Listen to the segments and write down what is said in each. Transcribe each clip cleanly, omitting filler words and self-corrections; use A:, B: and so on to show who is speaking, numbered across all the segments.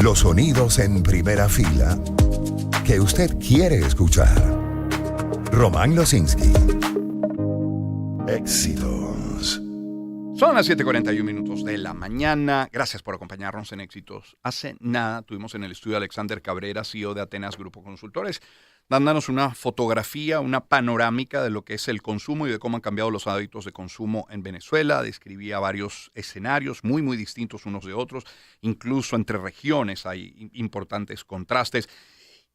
A: Los sonidos en primera fila que usted quiere escuchar. Román Losinski. Éxitos.
B: Son las 7:41 de la mañana. Gracias por acompañarnos en Éxitos. Hace nada tuvimos en el estudio a Alexander Cabrera, CEO de Atenas Grupo Consultores, dándonos una fotografía, una panorámica de lo que es el consumo y de cómo han cambiado los hábitos de consumo en Venezuela. Describía varios escenarios muy, muy distintos unos de otros. Incluso entre regiones hay importantes contrastes.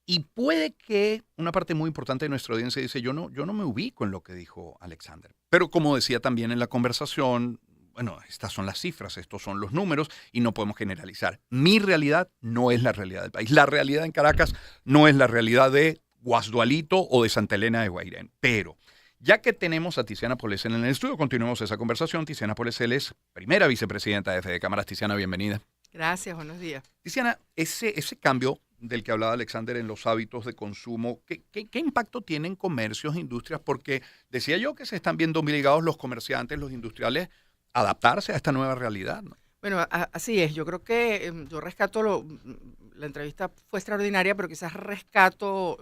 B: Y puede que una parte muy importante de nuestra audiencia dice, yo no me ubico en lo que dijo Alexander. Pero como decía también en la conversación, bueno, estas son las cifras, estos son los números y no podemos generalizar. Mi realidad no es la realidad del país. La realidad en Caracas no es la realidad de Guasdualito o de Santa Elena de Guairén. Pero ya que tenemos a Tiziana Polesel en el estudio, continuemos esa conversación. Tiziana Polesel es primera vicepresidenta de Fede Cámaras. Tiziana, bienvenida.
C: Gracias, buenos días.
B: Tiziana, ese cambio del que hablaba Alexander en los hábitos de consumo, ¿qué impacto tiene en comercios e industrias? Porque decía yo que se están viendo obligados los comerciantes, los industriales, a adaptarse a esta nueva realidad, ¿no?
C: Bueno, así es. Yo creo que yo rescato, la entrevista fue extraordinaria, pero quizás rescato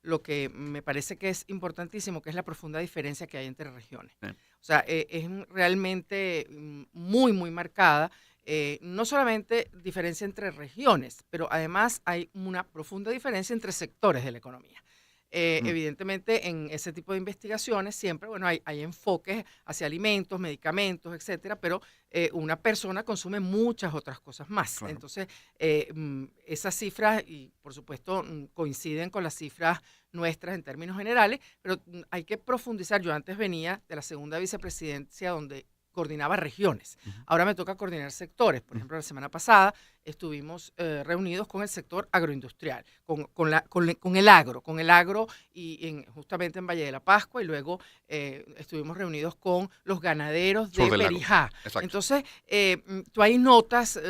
C: lo que me parece que es importantísimo, que es la profunda diferencia que hay entre regiones. O sea, es realmente muy, muy marcada. No solamente diferencia entre regiones, pero además hay una profunda diferencia entre sectores de la economía. Evidentemente, en ese tipo de investigaciones siempre, bueno, hay enfoques hacia alimentos, medicamentos, etcétera, pero una persona consume muchas otras cosas más. Claro. Entonces, esas cifras, y por supuesto, coinciden con las cifras nuestras en términos generales, pero hay que profundizar. Yo antes venía de la segunda vicepresidencia, donde coordinaba regiones. Ahora me toca coordinar sectores. Por ejemplo, la semana pasada estuvimos reunidos con el sector agroindustrial, con el agro y justamente en Valle de la Pascua, y luego estuvimos reunidos con los ganaderos de Perijá. Entonces, tú ahí notas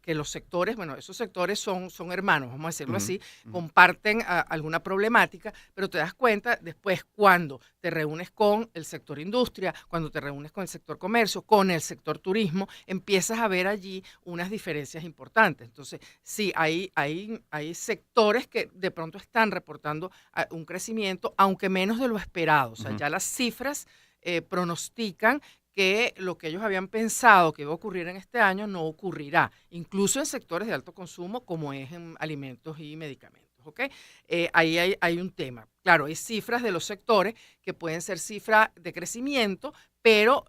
C: que los sectores, bueno, esos sectores son hermanos, vamos a decirlo así, comparten alguna problemática, pero te das cuenta después cuando te reúnes con el sector industria, cuando te reúnes con el sector comercio, con el sector turismo, empiezas a ver allí unas diferencias importantes. Entonces, sí, hay sectores que de pronto están reportando un crecimiento, aunque menos de lo esperado. O sea, ya las cifras pronostican que lo que ellos habían pensado que iba a ocurrir en este año no ocurrirá, incluso en sectores de alto consumo como es en alimentos y medicamentos. ¿Okay? Ahí hay un tema. Claro, hay cifras de los sectores que pueden ser cifras de crecimiento, pero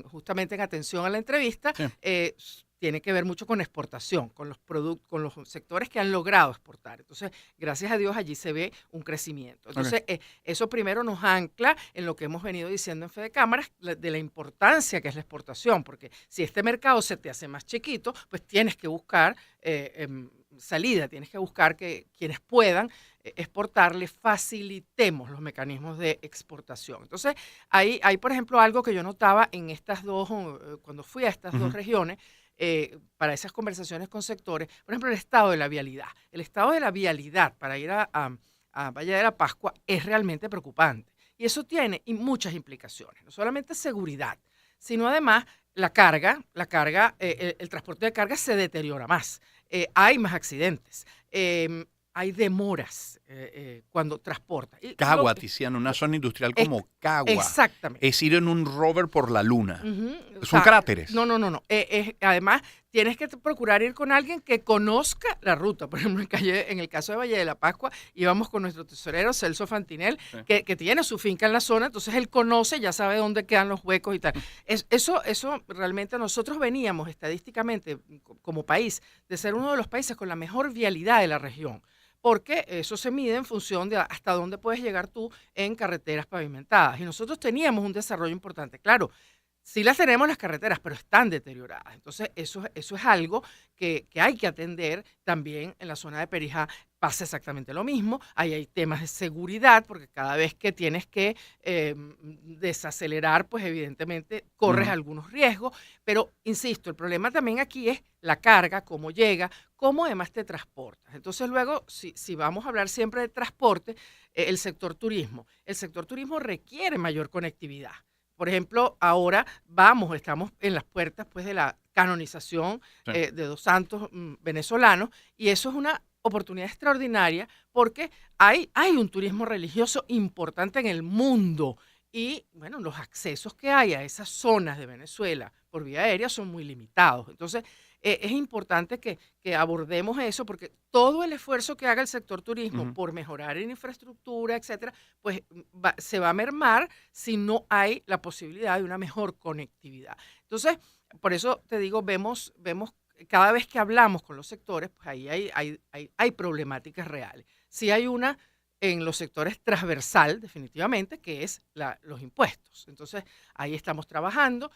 C: justamente en atención a la entrevista, sí, tiene que ver mucho con exportación, con los productos, con los sectores que han logrado exportar. Entonces, gracias a Dios, allí se ve un crecimiento. Entonces, eso primero nos ancla en lo que hemos venido diciendo en Fede Cámaras, de la importancia que es la exportación, porque si este mercado se te hace más chiquito, pues tienes que buscar salida, tienes que buscar que quienes puedan exportar les facilitemos los mecanismos de exportación. Entonces, hay por ejemplo, algo que yo notaba en estas dos, cuando fui a estas dos regiones, para esas conversaciones con sectores, por ejemplo, el estado de la vialidad. El estado de la vialidad para ir a Valle de la Pascua es realmente preocupante. Y eso tiene muchas implicaciones, no solamente seguridad, sino además la carga, el transporte de carga se deteriora más. Hay más accidentes, hay demoras cuando transporta.
B: Cagua, Tiziana, una zona industrial como Cagua.
C: Exactamente.
B: Es ir en un rover por la luna. Son cráteres.
C: No. Además, tienes que procurar ir con alguien que conozca la ruta. Por ejemplo, en el caso de Valle de la Pascua, íbamos con nuestro tesorero, Celso Fantinel, sí, que tiene su finca en la zona, entonces él conoce, ya sabe dónde quedan los huecos y tal. Eso realmente nosotros veníamos estadísticamente como país de ser uno de los países con la mejor vialidad de la región, porque eso se mide en función de hasta dónde puedes llegar tú en carreteras pavimentadas. Y nosotros teníamos un desarrollo importante. Claro, sí las tenemos las carreteras, pero están deterioradas. Entonces, eso es algo que hay que atender también en la zona de Perijá. Pasa exactamente lo mismo. Ahí hay temas de seguridad, porque cada vez que tienes que desacelerar, pues evidentemente corres algunos riesgos. Pero, insisto, el problema también aquí es la carga, cómo llega, cómo además te transportas. Entonces, luego, si vamos a hablar siempre de transporte, el sector turismo. El sector turismo requiere mayor conectividad. Por ejemplo, ahora estamos en las puertas pues, de la canonización
B: Sí.
C: de dos santos venezolanos, y eso es una oportunidad extraordinaria porque hay un turismo religioso importante en el mundo y, bueno, los accesos que hay a esas zonas de Venezuela por vía aérea son muy limitados. Entonces, es importante que abordemos eso porque todo el esfuerzo que haga el sector turismo
B: Ujú.
C: por mejorar en infraestructura, etcétera, pues se va a mermar si no hay la posibilidad de una mejor conectividad. Entonces, por eso te digo, vemos cada vez que hablamos con los sectores, pues ahí hay problemáticas reales. Sí hay una en los sectores transversal, definitivamente, que es los impuestos. Entonces, ahí estamos trabajando.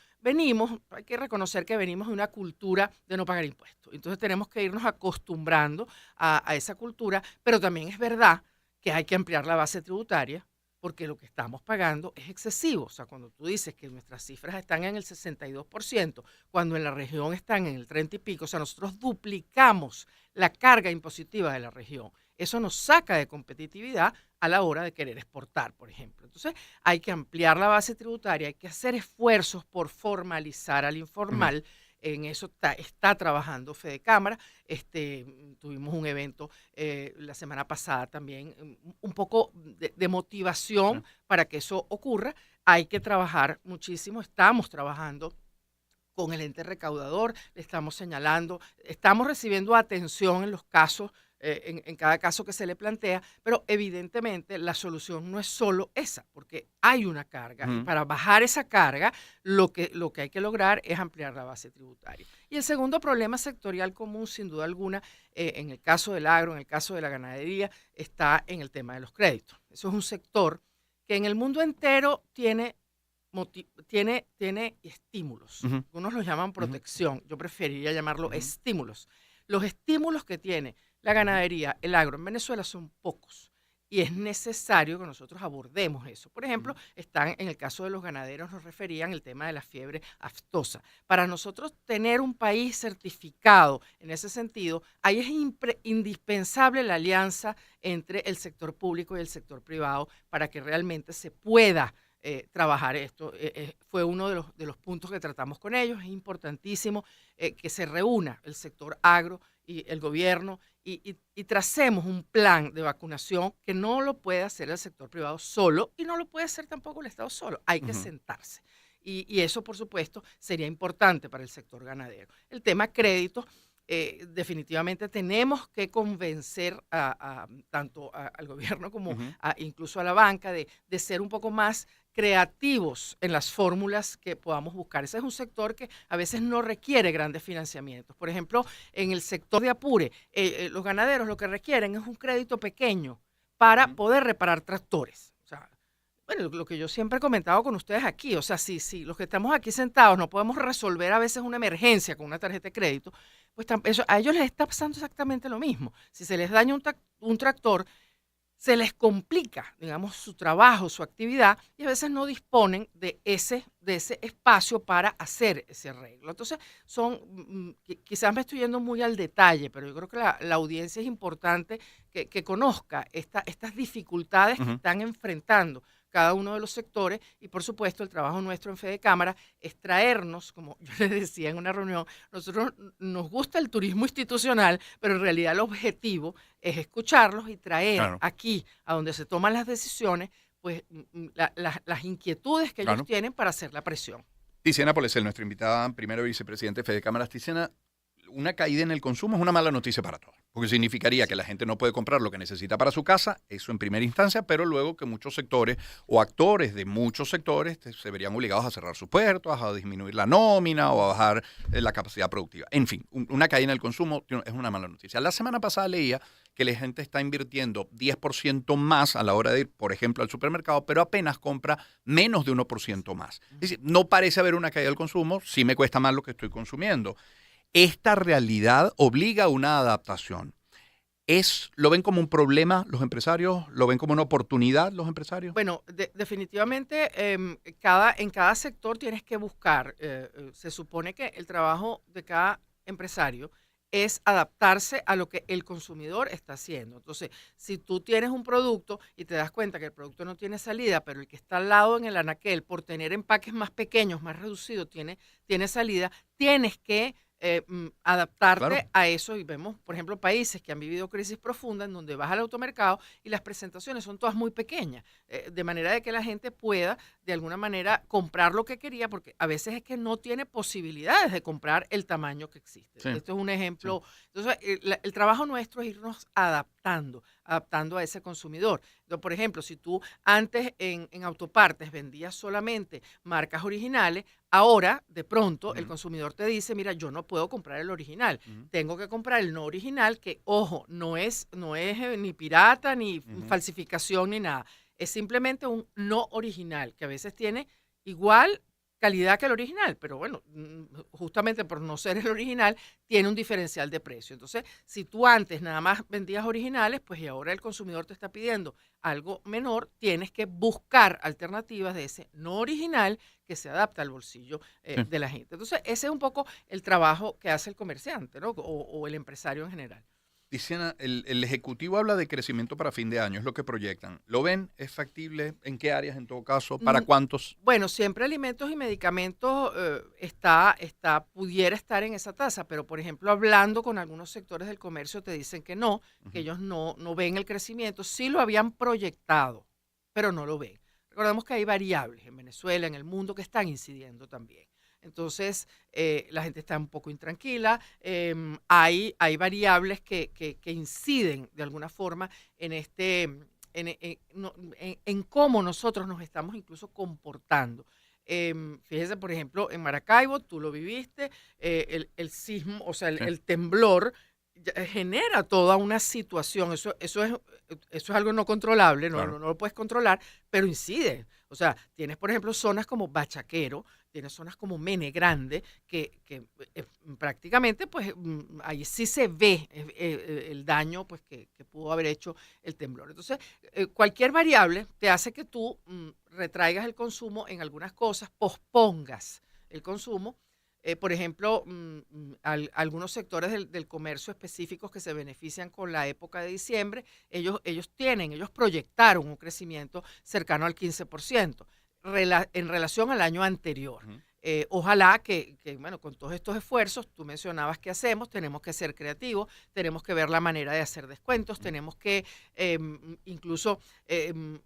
C: Hay que reconocer que venimos de una cultura de no pagar impuestos. Entonces, tenemos que irnos acostumbrando a esa cultura, pero también es verdad que hay que ampliar la base tributaria porque lo que estamos pagando es excesivo. O sea, cuando tú dices que nuestras cifras están en el 62%, cuando en la región están en el 30 y pico, o sea, nosotros duplicamos la carga impositiva de la región. Eso nos saca de competitividad a la hora de querer exportar, por ejemplo. Entonces, hay que ampliar la base tributaria, hay que hacer esfuerzos por formalizar al
B: Ujú.
C: informal. En eso está trabajando Fede Cámara. Tuvimos un evento la semana pasada también, un poco de
B: Sí.
C: motivación para que eso ocurra. Hay que trabajar muchísimo, estamos trabajando con el ente recaudador, le estamos señalando, estamos recibiendo atención en los casos, en cada caso que se le plantea, pero evidentemente la solución no es solo esa, porque hay una carga y
B: Ujú.
C: para bajar esa carga lo que hay que lograr es ampliar la base tributaria. Y el segundo problema sectorial común, sin duda alguna, en el caso del agro, en el caso de la ganadería, está en el tema de los créditos. Eso es un sector que en el mundo entero tiene estímulos.
B: Ujú.
C: Unos los llaman
B: Ujú.
C: protección, yo preferiría llamarlo
B: Ujú.
C: estímulos. Los estímulos que tiene la ganadería, el agro en Venezuela son pocos y es necesario que nosotros abordemos eso. Por ejemplo,
B: Ujú.
C: están en el caso de los ganaderos, nos referían el tema de la fiebre aftosa. Para nosotros tener un país certificado en ese sentido, ahí es indispensable la alianza entre el sector público y el sector privado para que realmente se pueda trabajar esto. Fue uno de los puntos que tratamos con ellos. Es importantísimo que se reúna el sector agro y el gobierno y tracemos un plan de vacunación que no lo puede hacer el sector privado solo y no lo puede hacer tampoco el Estado solo. Hay que
B: Ujú.
C: sentarse. Y eso, por supuesto, sería importante para el sector ganadero. El tema créditos, definitivamente tenemos que convencer tanto al gobierno como
B: Ujú.
C: incluso a la banca de ser un poco más creativos en las fórmulas que podamos buscar. Ese es un sector que a veces no requiere grandes financiamientos. Por ejemplo, en el sector de Apure, los ganaderos lo que requieren es un crédito pequeño para
B: Ujú.
C: poder reparar tractores. O sea, bueno, lo que yo siempre he comentado con ustedes aquí, o sea, si los que estamos aquí sentados no podemos resolver a veces una emergencia con una tarjeta de crédito, pues a ellos les está pasando exactamente lo mismo. Si se les daña un tractor, se les complica, digamos, su trabajo, su actividad, y a veces no disponen de ese espacio para hacer ese arreglo. Entonces, quizás me estoy yendo muy al detalle, pero yo creo que la audiencia es importante que conozca estas dificultades que
B: Ujú.
C: están enfrentando cada uno de los sectores y, por supuesto, el trabajo nuestro en Fede Cámara es traernos, como yo les decía en una reunión, nosotros nos gusta el turismo institucional, pero en realidad el objetivo es escucharlos y traer
B: Claro,
C: aquí, a donde se toman las decisiones, pues las inquietudes que ellos
B: claro.
C: tienen para hacer la presión.
B: Tiziana Polesel, nuestra invitada, primero vicepresidente de Fede Cámaras. Tiziana, una caída en el consumo es una mala noticia para todos, porque significaría que
C: Sí.
B: la gente no puede comprar lo que necesita para su casa, eso en primera instancia, pero luego que muchos sectores o actores de muchos sectores se verían obligados a cerrar sus puertos, a disminuir la nómina o a bajar la capacidad productiva. En fin, una caída en el consumo es una mala noticia. La semana pasada leía que la gente está invirtiendo 10% más a la hora de ir, por ejemplo, al supermercado, pero apenas compra menos de 1% más. Es decir, no parece haber una caída del consumo, sí me cuesta más lo que estoy consumiendo. Esta realidad obliga a una adaptación. ¿Lo ven como un problema los empresarios? ¿Lo ven como una oportunidad los empresarios?
C: Bueno, definitivamente en cada sector tienes que buscar, se supone que el trabajo de cada empresario es adaptarse a lo que el consumidor está haciendo. Entonces, si tú tienes un producto y te das cuenta que el producto no tiene salida, pero el que está al lado en el anaquel, por tener empaques más pequeños, más reducidos, tiene salida, tienes que adaptarte
B: Claro.
C: a eso. Y vemos, por ejemplo, países que han vivido crisis profundas en donde vas al automercado y las presentaciones son todas muy pequeñas, de manera de que la gente pueda de alguna manera comprar lo que quería, porque a veces es que no tiene posibilidades de comprar el tamaño que existe.
B: Sí,
C: Esto es un
B: sí.
C: ejemplo. Entonces, el trabajo nuestro es irnos adaptando a ese consumidor. Entonces, por ejemplo, si tú antes en autopartes vendías solamente marcas originales, ahora de pronto el
B: Ujú,
C: consumidor te dice, mira, yo no puedo comprar el original,
B: ujú,
C: tengo que comprar el no original, que ojo, no es ni pirata, ni
B: ujú.
C: falsificación, ni nada. Es simplemente un no original, que a veces tiene igual calidad que el original, pero bueno, justamente por no ser el original, tiene un diferencial de precio. Entonces, si tú antes nada más vendías originales, pues y ahora el consumidor te está pidiendo algo menor, tienes que buscar alternativas de ese no original que se adapta al bolsillo
B: Sí.
C: de la gente. Entonces, ese es un poco el trabajo que hace el comerciante, ¿no? O el empresario en general.
B: Dicen, el Ejecutivo habla de crecimiento para fin de año, es lo que proyectan. ¿Lo ven? ¿Es factible? ¿En qué áreas en todo caso? ¿Para
C: Mm,
B: cuántos?
C: Bueno, siempre alimentos y medicamentos pudiera estar en esa tasa, pero por ejemplo, hablando con algunos sectores del comercio, te dicen que no, que
B: Ujú.
C: ellos no ven el crecimiento. Sí lo habían proyectado, pero no lo ven. Recordemos que hay variables en Venezuela, en el mundo, que están incidiendo también. Entonces, la gente está un poco intranquila. Hay variables que inciden de alguna forma en en cómo nosotros nos estamos incluso comportando. Fíjese, por ejemplo, en Maracaibo, tú lo viviste, el sismo, o sea,
B: Sí.
C: el temblor genera toda una situación. Eso es algo no controlable,
B: Claro.
C: no lo puedes controlar, pero incide. O sea, tienes, por ejemplo, zonas como Bachaquero, tienes zonas como Mene Grande, prácticamente, pues ahí sí se ve el daño pues, que pudo haber hecho el temblor. Entonces, cualquier variable te hace que tú retraigas el consumo en algunas cosas, pospongas el consumo. Por ejemplo, algunos sectores del comercio específicos que se benefician con la época de diciembre, ellos proyectaron un crecimiento cercano al 15% en relación al año anterior.
B: Ujú.
C: Ojalá bueno, con todos estos esfuerzos, tú mencionabas qué hacemos, tenemos que ser creativos, tenemos que ver la manera de hacer descuentos,
B: Ujú.
C: tenemos que incluso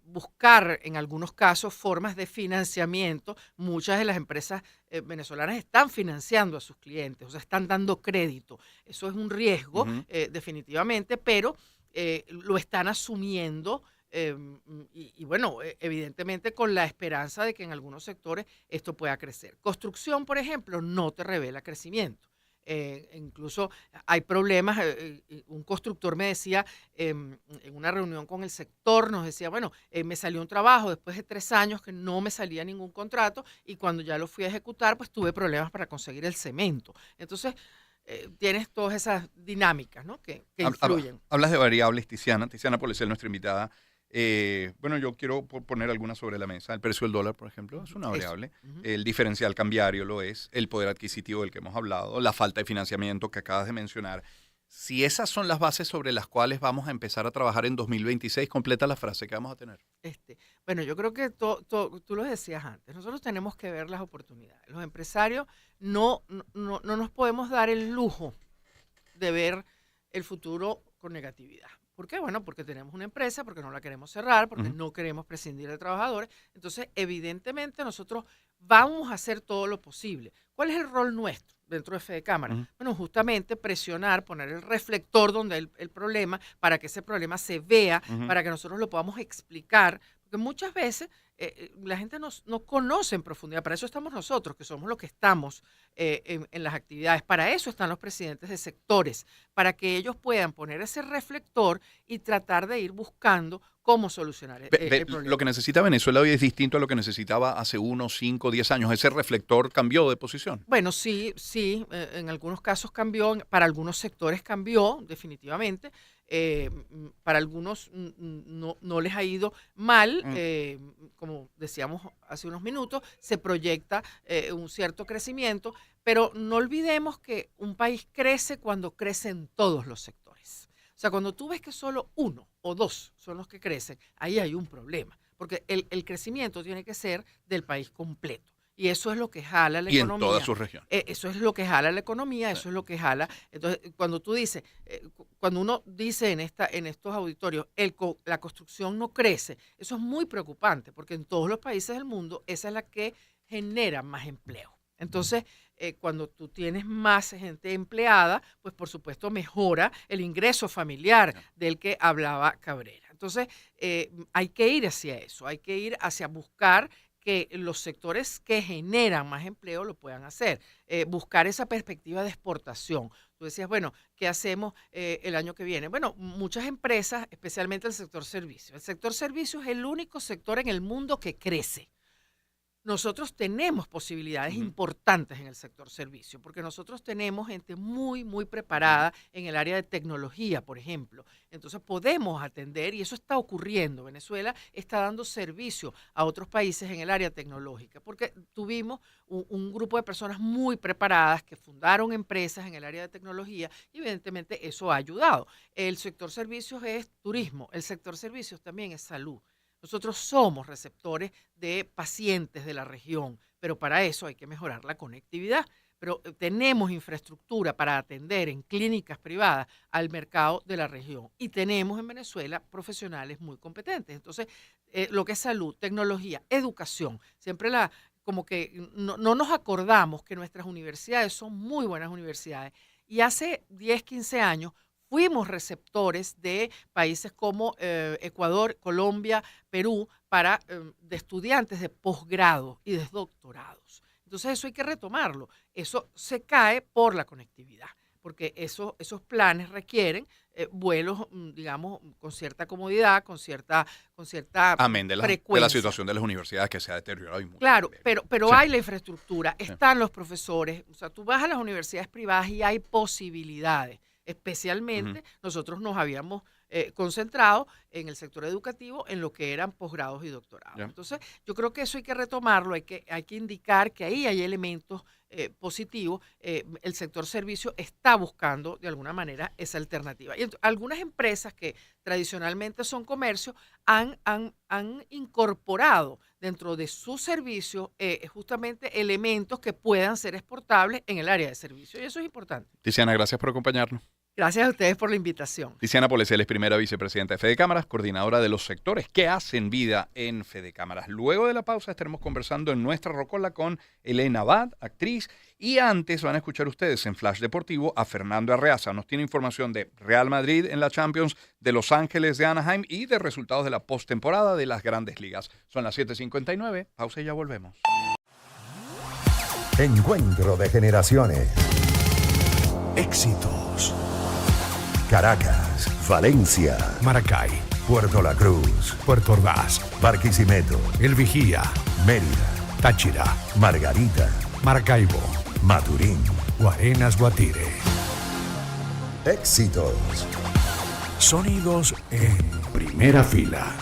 C: buscar en algunos casos formas de financiamiento. Muchas de las empresas venezolanas están financiando a sus clientes, o sea, están dando crédito. Eso es un riesgo,
B: Ujú.
C: definitivamente, pero lo están asumiendo. Y bueno, evidentemente con la esperanza de que en algunos sectores esto pueda crecer. Construcción, por ejemplo, no te revela crecimiento. Incluso hay problemas. Un constructor me decía en una reunión con el sector, nos decía, bueno, me salió un trabajo después de 3 años que no me salía ningún contrato y cuando ya lo fui a ejecutar, pues tuve problemas para conseguir el cemento. Entonces, tienes todas esas dinámicas, ¿no? que influyen.
B: Hablas de variables, Tiziana. Tiziana Policel, nuestra invitada. Bueno, yo quiero poner algunas sobre la mesa. El precio del dólar, por ejemplo, es
C: Ujú,
B: una
C: eso.
B: variable.
C: Ujú.
B: El diferencial cambiario lo es. El poder adquisitivo del que hemos hablado. La falta de financiamiento que acabas de mencionar. Si esas son las bases sobre las cuales vamos a empezar a trabajar en 2026, completa la frase que vamos a tener.
C: Bueno, yo creo que tú lo decías antes, nosotros tenemos que ver las oportunidades. Los empresarios no nos podemos dar el lujo de ver el futuro con negatividad. ¿Por qué? Bueno, porque tenemos una empresa, porque no la queremos cerrar, porque
B: Ujú,
C: no queremos prescindir de trabajadores. Entonces, evidentemente, nosotros vamos a hacer todo lo posible. ¿Cuál es el rol nuestro dentro de Fede Cámara?
B: ujú,
C: Bueno, justamente presionar, poner el reflector donde hay el problema, para que ese problema se vea,
B: ujú.
C: para que nosotros lo podamos explicar, porque muchas veces la gente no conoce en profundidad. Para eso estamos nosotros, que somos los que estamos en las actividades. Para eso están los presidentes de sectores, para que ellos puedan poner ese reflector y tratar de ir buscando cómo solucionar el
B: Lo
C: problema.
B: que necesita Venezuela hoy es distinto a lo que necesitaba hace 1, 5, 10 años. Ese reflector cambió de posición.
C: Bueno, sí, en algunos casos cambió, para algunos sectores cambió, definitivamente. Para algunos no les ha ido mal, como decíamos hace unos minutos, se proyecta un cierto crecimiento, pero no olvidemos que un país crece cuando crecen todos los sectores. O sea, cuando tú ves que solo uno o dos son los que crecen, ahí hay un problema, porque el crecimiento tiene que ser del país completo. Y eso es lo que jala la economía.
B: Y en todas sus regiones.
C: Eso es lo que jala la economía, eso es lo que jala. Entonces, cuando tú dices, cuando uno dice en estos auditorios, la construcción no crece, eso es muy preocupante, porque en todos los países del mundo esa es la que genera más empleo. Entonces, cuando tú tienes más gente empleada, pues por supuesto mejora el ingreso familiar del que hablaba Cabrera. Entonces, hay que ir hacia eso, hay que ir hacia buscar que los sectores que generan más empleo lo puedan hacer, buscar esa perspectiva de exportación. Tú decías, bueno, ¿qué hacemos el año que viene? Bueno, muchas empresas, especialmente el sector servicios. El sector servicios es el único sector en el mundo que crece. Nosotros tenemos posibilidades importantes en el sector servicio, porque nosotros tenemos gente muy, muy preparada en el área de tecnología, por ejemplo. Entonces podemos atender, y eso está ocurriendo. Venezuela está dando servicio a otros países en el área tecnológica, porque tuvimos un grupo de personas muy preparadas que fundaron empresas en el área de tecnología, y evidentemente eso ha ayudado. El sector servicios es turismo, el sector servicios también es salud. Nosotros somos receptores de pacientes de la región, pero para eso hay que mejorar la conectividad. Pero tenemos infraestructura para atender en clínicas privadas al mercado de la región y tenemos en Venezuela profesionales muy competentes. Entonces, lo que es salud, tecnología, educación, siempre como que no nos acordamos que nuestras universidades son muy buenas universidades. Y hace 10, 15 años fuimos receptores de países como Ecuador, Colombia, Perú, de estudiantes de posgrado y de doctorados. Entonces eso hay que retomarlo. Eso se cae por la conectividad, porque esos planes requieren vuelos, digamos, con cierta comodidad, con cierta
B: Amén de la
C: frecuencia.
B: situación de las universidades que se ha deteriorado. Y
C: claro, pero
B: sí.
C: Hay la infraestructura, están los profesores. O sea, tú vas a las universidades privadas y hay posibilidades. Especialmente nosotros nos habíamos concentrado en el sector educativo en lo que eran posgrados y doctorados. Entonces, yo creo que eso hay que retomarlo, hay que indicar que ahí hay elementos positivos. El sector servicio está buscando de alguna manera esa alternativa. Y algunas empresas que tradicionalmente son comercio han incorporado dentro de su servicio justamente elementos que puedan ser exportables en el área de servicio. Y eso es importante.
B: Tiziana, gracias por acompañarnos.
C: Gracias a ustedes por la invitación.
B: Tiziana Polesiel es primera vicepresidenta de Fedecámaras, coordinadora de los sectores que hacen vida en Fedecámaras. Luego de la pausa estaremos conversando en nuestra rocola con Elena Abad, actriz, y antes van a escuchar ustedes en Flash Deportivo a Fernando Arreaza. Nos tiene información de Real Madrid en la Champions, de Los Ángeles de Anaheim y de resultados de la postemporada de las Grandes Ligas. Son las 7:59, pausa y ya volvemos.
A: Encuentro de generaciones.
D: Éxitos.
A: Caracas, Valencia,
D: Maracay,
A: Puerto La Cruz,
D: Puerto Ordaz,
A: Barquisimeto,
D: El Vigía,
A: Mérida,
D: Táchira,
A: Margarita,
D: Maracaibo,
A: Maturín.
D: Guarenas, Guatire.
A: Éxitos.
D: Sonidos en primera fila.